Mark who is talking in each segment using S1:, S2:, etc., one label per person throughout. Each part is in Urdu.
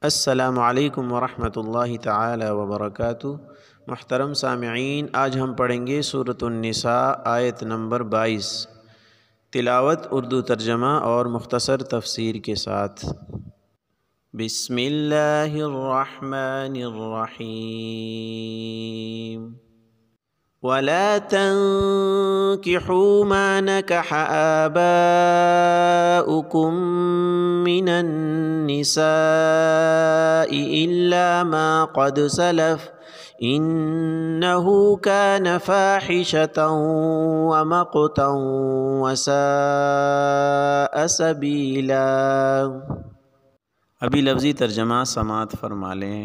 S1: السلام علیکم ورحمۃ اللہ تعالی وبرکاتہ۔ محترم سامعین، آج ہم پڑھیں گے سورۃ النساء آیت نمبر 22، تلاوت اردو ترجمہ اور مختصر تفسیر کے ساتھ۔ بسم اللہ الرحمن الرحیم۔ وَلَا تَنكِحُوا مَا نَكَحَ آبَاؤُكُم مِّنَ النِّسَاءِ إِلَّا مَا قَدْ سَلَفَ إِنَّهُ كَانَ فَاحِشَةً وَمَقْتًا وَسَاءَ سَبِيلًا۔ ابھی لفظی ترجمہ سماعت فرما لیں۔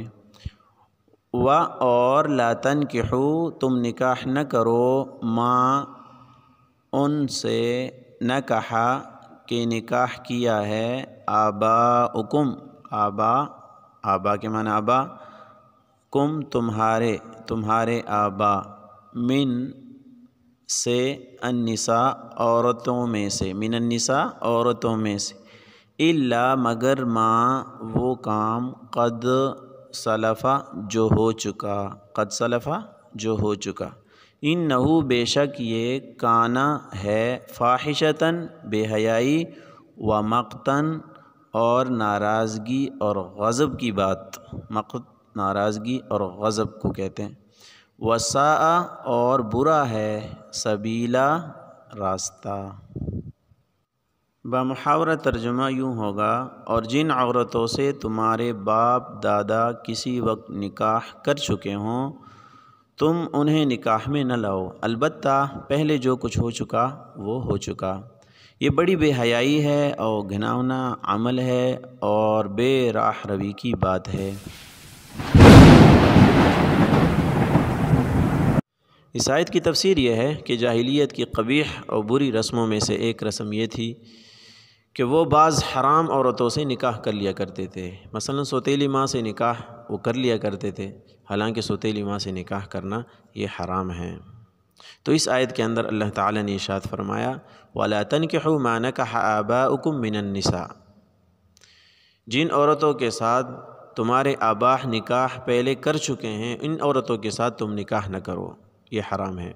S1: اور لا تنکحوا، تم نکاح نہ کرو، ما ان سے نکحا کہ نکاح کیا ہے، آباؤکم، آبا کے معنی آبا، کم تمہارے آبا، من سے، النساء عورتوں میں سے، من النساء عورتوں میں سے، الا مگر ما وہ کام، قد سلفا جو ہو چکا، قد سلفا جو ہو چکا، انہو بے شک یہ، کانا ہے، فاحشتاً بے حیائی، ومقتاً اور ناراضگی اور غضب کی بات، مقت ناراضگی اور غضب کو کہتے ہیں، وساء اور برا ہے، سبیلا راستہ۔ بمحاورہ ترجمہ یوں ہوگا، اور جن عورتوں سے تمہارے باپ دادا کسی وقت نکاح کر چکے ہوں، تم انہیں نکاح میں نہ لاؤ، البتہ پہلے جو کچھ ہو چکا وہ ہو چکا۔ یہ بڑی بے حیائی ہے اور گھناؤنا عمل ہے اور بے راہ روی کی بات ہے۔ اس آیت کی تفسیر یہ ہے کہ جاہلیت کی قبیح اور بری رسموں میں سے ایک رسم یہ تھی کہ وہ بعض حرام عورتوں سے نکاح کر لیا کرتے تھے۔ مثلا سوتیلی ماں سے نکاح وہ کر لیا کرتے تھے، حالانکہ سوتیلی ماں سے نکاح کرنا یہ حرام ہے۔ تو اس آیت کے اندر اللہ تعالیٰ نے ارشاد فرمایا، وَلَا تَنْكِحُوا مَا نَكَحَ آبَاؤُكُم مِّنَ النِّسَاءِ، جن عورتوں کے ساتھ تمہارے آبا نکاح پہلے کر چکے ہیں، ان عورتوں کے ساتھ تم نکاح نہ کرو، یہ حرام ہے۔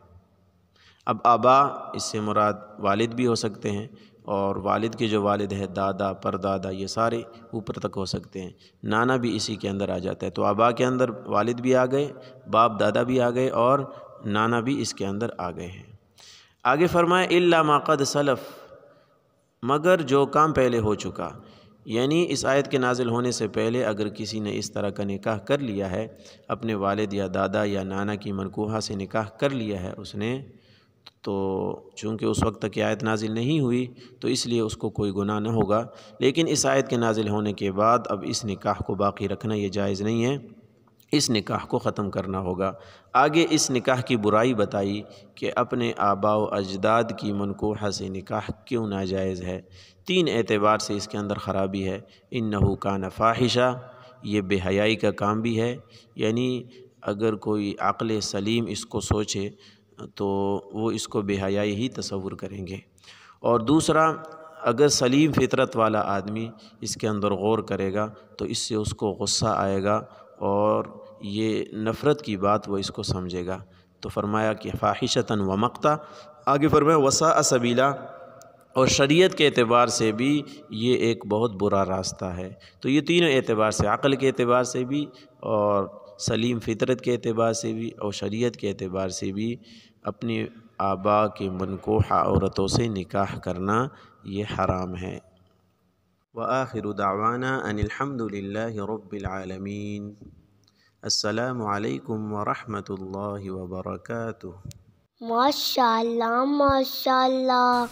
S1: اب آبا اس سے مراد والد بھی ہو سکتے ہیں، اور والد کے جو والد ہے، دادا پردادا، یہ سارے اوپر تک ہو سکتے ہیں، نانا بھی اسی کے اندر آ جاتا ہے۔ تو آبا کے اندر والد بھی آ گئے، باپ دادا بھی آ گئے، اور نانا بھی اس کے اندر آ گئے ہیں۔ آگے فرمائے الا ما قد سلف، مگر جو کام پہلے ہو چکا، یعنی اس آیت کے نازل ہونے سے پہلے اگر کسی نے اس طرح کا نکاح کر لیا ہے، اپنے والد یا دادا یا نانا کی منکوحہ سے نکاح کر لیا ہے اس نے، تو چونکہ اس وقت تک یہ آیت نازل نہیں ہوئی تو اس لیے اس کو کوئی گناہ نہ ہوگا، لیکن اس آیت کے نازل ہونے کے بعد اب اس نکاح کو باقی رکھنا یہ جائز نہیں ہے، اس نکاح کو ختم کرنا ہوگا۔ آگے اس نکاح کی برائی بتائی کہ اپنے آباء و اجداد کی منکوحہ سے نکاح کیوں ناجائز ہے۔ 3 اعتبار سے اس کے اندر خرابی ہے۔ انہو کان فاحشہ، یہ بے حیائی کا کام بھی ہے، یعنی اگر کوئی عقل سلیم اس کو سوچے تو وہ اس کو بے حیائی ہی تصور کریں گے۔ اور دوسرا، اگر سلیم فطرت والا آدمی اس کے اندر غور کرے گا تو اس سے اس کو غصہ آئے گا اور یہ نفرت کی بات وہ اس کو سمجھے گا۔ تو فرمایا کہ فاحشتاً ومقتا، آگے فرمایا وساء سبیلا، اور شریعت کے اعتبار سے بھی یہ ایک بہت برا راستہ ہے۔ تو یہ تینوں اعتبار سے، عقل کے اعتبار سے بھی، اور سلیم فطرت کے اعتبار سے بھی، اور شریعت کے اعتبار سے بھی، اپنے آبا کے منکوحہ عورتوں سے نکاح کرنا یہ حرام ہے۔ وآخر دعوانا ان الحمد للہ رب العالمین۔ السلام علیکم ورحمۃ اللہ وبرکاتہ۔
S2: ماشاءاللہ ماشاءاللہ۔